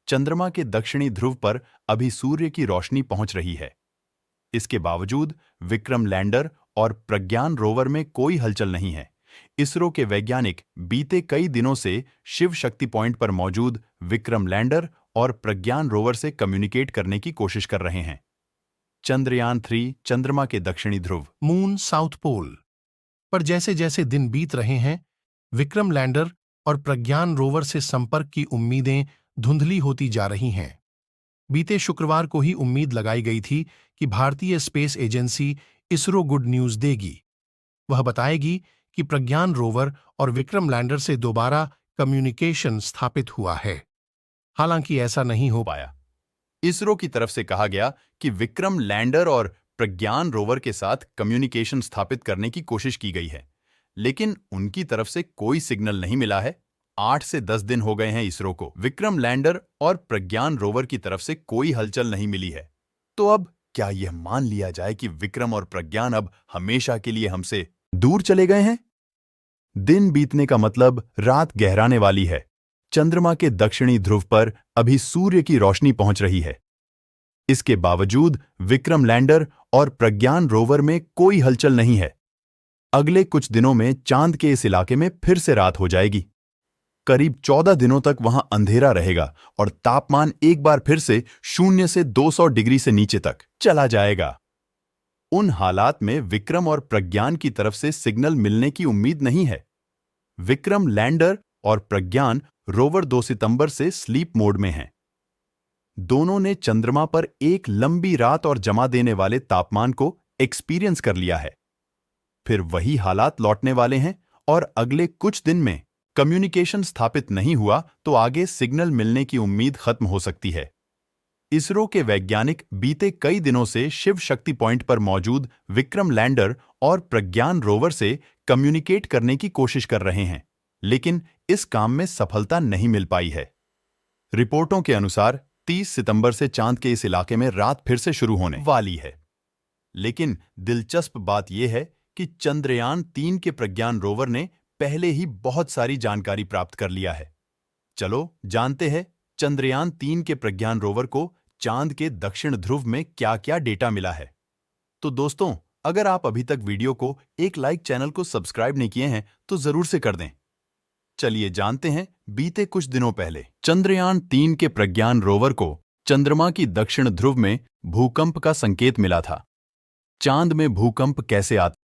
चंद्रमा के दक्षिणी ध्रुव पर अभी सूर्य की रोशनी पहुंच रही है। इसके बावजूद विक्रम लैंडर और प्रज्ञान रोवर में कोई हलचल नहीं है। इसरो के वैज्ञानिक बीते कई दिनों से शिव शक्ति पॉइंट पर मौजूद विक्रम लैंडर और प्रज्ञान रोवर से कम्युनिकेट करने की कोशिश कर रहे हैं। चंद्रयान-3 चंद्रमा के दक्षिणी ध्रुव मून साउथ पोल पर जैसे जैसे दिन बीत रहे हैं, विक्रम लैंडर और प्रज्ञान रोवर से संपर्क की उम्मीदें धुंधली होती जा रही हैं। बीते शुक्रवार को ही उम्मीद लगाई गई थी कि भारतीय space agency ISRO good news देगी। वह बताएगी कि प्रज्ञान रोवर और विक्रम लैंडर से दोबारा कम्युनिकेशन स्थापित हुआ है। हालांकि ऐसा नहीं हो पाया। इसरो की तरफ से कहा गया कि विक्रम लैंडर और प्रज्ञान रोवर के साथ कम्युनिकेशन स्थापित करने की कोशिश की गई है, लेकिन उनकी तरफ से कोई सिग्नल नहीं मिला है। 8 से 10 दिन हो गए हैं इसरो को। विक्रम लैंडर और प्रज्ञान रोवर की तरफ से कोई हलचल नहीं मिली है। तो अब क्या यह मान लिया जाए कि विक्रम और प्रज्ञान अब हमेशा के लिए हमसे दूर चले गए हैं? दिन बीतने का मतलब रात गहराने वाली है। चंद्रमा के दक्षिणी ध्रुव पर अभी सूर्य की रोशनी पहुंच रही है। इसके बावजूद विक्रम लैंडर और प्रज्ञान रोवर में कोई हलचल नहीं है। अगले कुछ दिनों में चांद के इस इलाके में फिर से रात हो जाएगी। करीब 14 दिनों तक वहां अंधेरा रहेगा और तापमान एक बार फिर से 0 से 200 डिग्री से नीचे तक चला जाएगा। उन हालात में विक्रम और प्रज्ञान की तरफ से सिग्नल मिलने की उम्मीद नहीं है। विक्रम लैंडर और प्रज्ञान रोवर 2 सितंबर से स्लीप मोड में हैं। दोनों ने चंद्रमा पर एक लंबी रात और जमा देने वाले तापमान को एक्सपीरियंस कर लिया है। फिर वही हालात लौटने वाले हैं और अगले कुछ दिन में कम्युनिकेशन स्थापित नहीं हुआ तो आगे सिग्नल मिलने की उम्मीद खत्म हो सकती है। इसरो के वैज्ञानिक बीते कई दिनों से शिव शक्ति पॉइंट पर मौजूद विक्रम लैंडर और प्रज्ञान रोवर से कम्युनिकेट करने की कोशिश कर रहे हैं, लेकिन इस काम में सफलता नहीं मिल पाई है। रिपोर्टों के अनुसार 30 सितंबर से चांद के इस इलाके में रात फिर से शुरू होने वाली है। लेकिन दिलचस्प बात यह है कि चंद्रयान-3 के प्रज्ञान रोवर ने पहले ही बहुत सारी जानकारी प्राप्त कर लिया है। चलो जानते हैं चंद्रयान-3 के प्रज्ञान रोवर को चांद के दक्षिण ध्रुव में क्या-क्या डेटा मिला है। तो दोस्तों, अगर आप अभी तक वीडियो को एक लाइक, चैनल को सब्सक्राइब नहीं किए हैं तो जरूर से कर दें। चलिए जानते हैं बीते कुछ दिनों पहले चंद्रयान-3 के प्रज्ञान रोवर को चंद्रमा की दक्षिण ध्रुव में भूकंप का संकेत मिला था। चांद में भूकंप कैसे आता